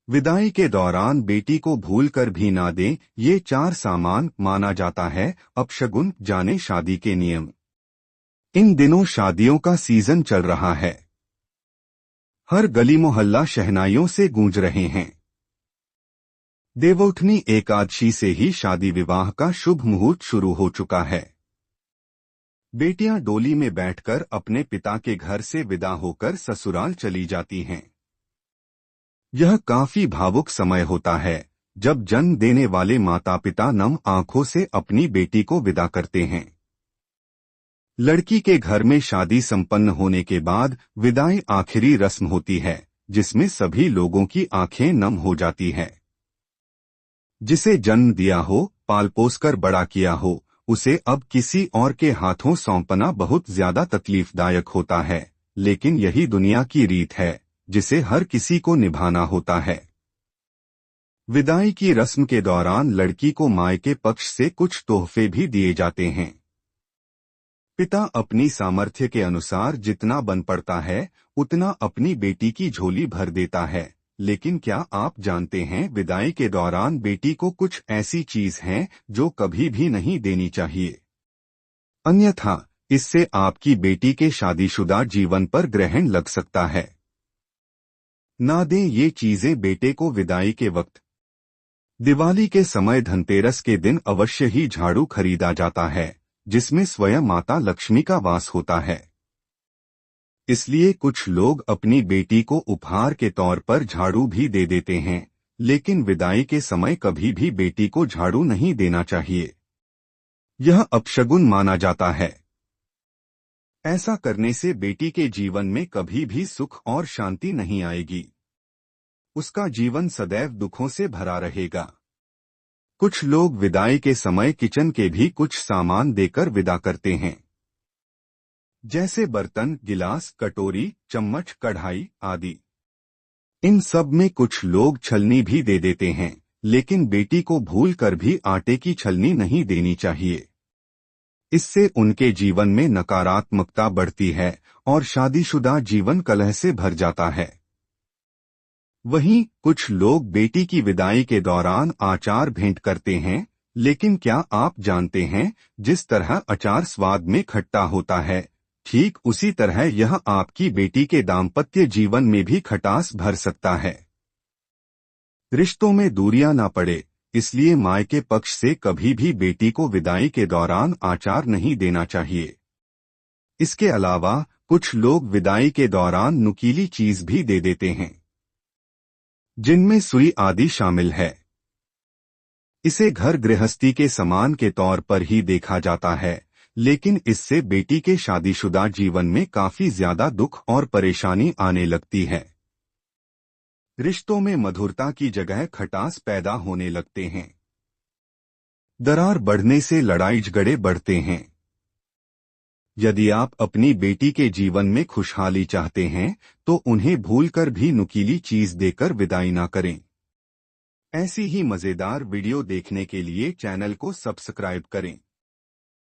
विदाई के दौरान बेटी को भूलकर भी ना दें, ये 4 सामान माना जाता है अपशगुन। जाने शादी के नियम। इन दिनों शादियों का सीजन चल रहा है। हर गली मोहल्ला शहनाइयों से गूंज रहे हैं। देवउठनी एकादशी से ही शादी विवाह का शुभ मुहूर्त शुरू हो चुका है। बेटियां डोली में बैठकर अपने पिता के घर से विदा होकर ससुराल चली जाती हैं। यह काफी भावुक समय होता है जब जन्म देने वाले माता पिता नम आंखों से अपनी बेटी को विदा करते हैं। लड़की के घर में शादी संपन्न होने के बाद विदाई आखिरी रस्म होती है जिसमें सभी लोगों की आंखें नम हो जाती है। जिसे जन्म दिया हो, पाल पोस कर बड़ा किया हो, उसे अब किसी और के हाथों सौंपना बहुत ज्यादा तकलीफदायक होता है, लेकिन यही दुनिया की रीत है जिसे हर किसी को निभाना होता है। विदाई की रस्म के दौरान लड़की को मायके पक्ष से कुछ तोहफे भी दिए जाते हैं। पिता अपनी सामर्थ्य के अनुसार जितना बन पड़ता है उतना अपनी बेटी की झोली भर देता है, लेकिन क्या आप जानते हैं विदाई के दौरान बेटी को कुछ ऐसी चीज है जो कभी भी नहीं देनी चाहिए, अन्यथा इससे आपकी बेटी के शादीशुदा जीवन पर ग्रहण लग सकता है। ना दें ये चीजें बेटे को विदाई के वक्त। दिवाली के समय धनतेरस के दिन अवश्य ही झाड़ू खरीदा जाता है जिसमें स्वयं माता लक्ष्मी का वास होता है। इसलिए कुछ लोग अपनी बेटी को उपहार के तौर पर झाड़ू भी दे देते हैं, लेकिन विदाई के समय कभी भी बेटी को झाड़ू नहीं देना चाहिए। यह अपशगुन माना जाता है। ऐसा करने से बेटी के जीवन में कभी भी सुख और शांति नहीं आएगी। उसका जीवन सदैव दुखों से भरा रहेगा। कुछ लोग विदाई के समय किचन के भी कुछ सामान देकर विदा करते हैं, जैसे बर्तन, गिलास, कटोरी, चम्मच, कढ़ाई आदि। इन सब में कुछ लोग छलनी भी दे देते हैं, लेकिन बेटी को भूलकर भी आटे की छलनी नहीं देनी चाहिए। इससे उनके जीवन में नकारात्मकता बढ़ती है और शादीशुदा जीवन कलह से भर जाता है। वहीं कुछ लोग बेटी की विदाई के दौरान अचार भेंट करते हैं, लेकिन क्या आप जानते हैं जिस तरह अचार स्वाद में खट्टा होता है, ठीक उसी तरह यह आपकी बेटी के दाम्पत्य जीवन में भी खटास भर सकता है। रिश्तों में दूरियां ना पड़े, इसलिए मायके पक्ष से कभी भी बेटी को विदाई के दौरान अचार नहीं देना चाहिए। इसके अलावा कुछ लोग विदाई के दौरान नुकीली चीज भी दे देते हैं, जिनमें सुई आदि शामिल है। इसे घर गृहस्थी के सामान के तौर पर ही देखा जाता है, लेकिन इससे बेटी के शादीशुदा जीवन में काफी ज्यादा दुख और परेशानी आने लगती है। रिश्तों में मधुरता की जगह खटास पैदा होने लगते हैं। दरार बढ़ने से लड़ाई झगड़े बढ़ते हैं। यदि आप अपनी बेटी के जीवन में खुशहाली चाहते हैं तो उन्हें भूलकर भी नुकीली चीज देकर विदाई ना करें। ऐसी ही मजेदार वीडियो देखने के लिए चैनल को सब्सक्राइब करें।